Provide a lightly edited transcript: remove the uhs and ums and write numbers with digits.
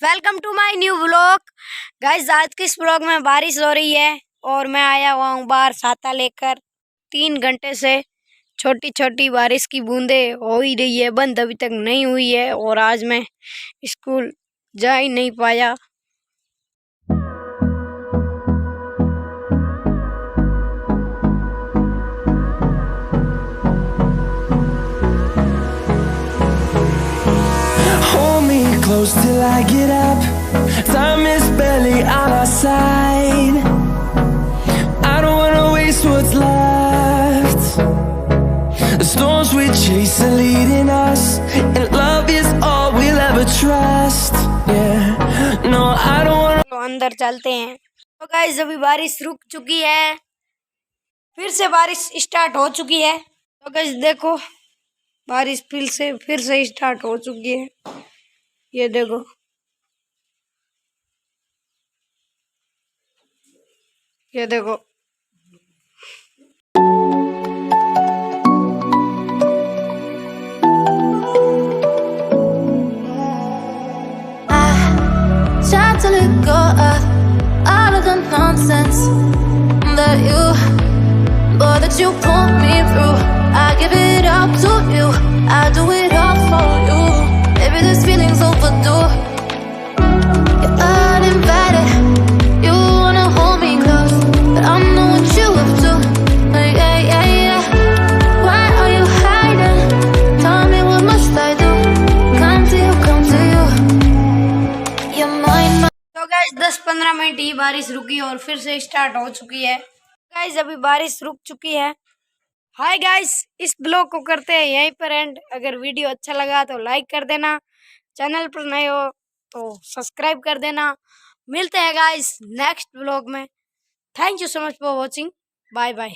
Welcome to my new vlog. Guys आज के इस व्लॉग में बारिश हो रही है और मैं आया हुआ हूँ बाहर छाता लेकर। 3 घंटे से छोटी छोटी बारिश की बूंदें हो ही रही है, बंद अभी तक नहीं हुई है और आज मैं स्कूल जा ही नहीं पाया। Close till I get up. Time is barely on our side. I don't wanna waste what's left. The storms we chase are leading us, and love is all we'll ever trust. Yeah, no, I don't wanna. तो अंदर चलते हैं। तो guys अभी बारिश रुक चुकी है, फिर से बारिश स्टार्ट हो चुकी है। तो गाइस देखो बारिश फिर से स्टार्ट हो चुकी है। ये देखो ये देखो Tried to let go of all of the nonsense that you put me through. I give it up to you, I do it all for you. Maybe this feeling's overdue. You're uninvited, you wanna hold me close, but I know what you up to. Yeah. Why are you hiding? Tell me what must I do? Come to you. You're mine. तो guys 10-15 minute ही बारिश रुकी और फिर से start हो चुकी है। Guys अभी बारिश रुक चुकी है। हाय गाइस, इस ब्लॉग को करते हैं यहीं पर एंड। अगर वीडियो अच्छा लगा तो लाइक कर देना, चैनल पर नए हो तो सब्सक्राइब कर देना। मिलते हैं गाइस नेक्स्ट ब्लॉग में। Thank you so much for watching. Bye bye.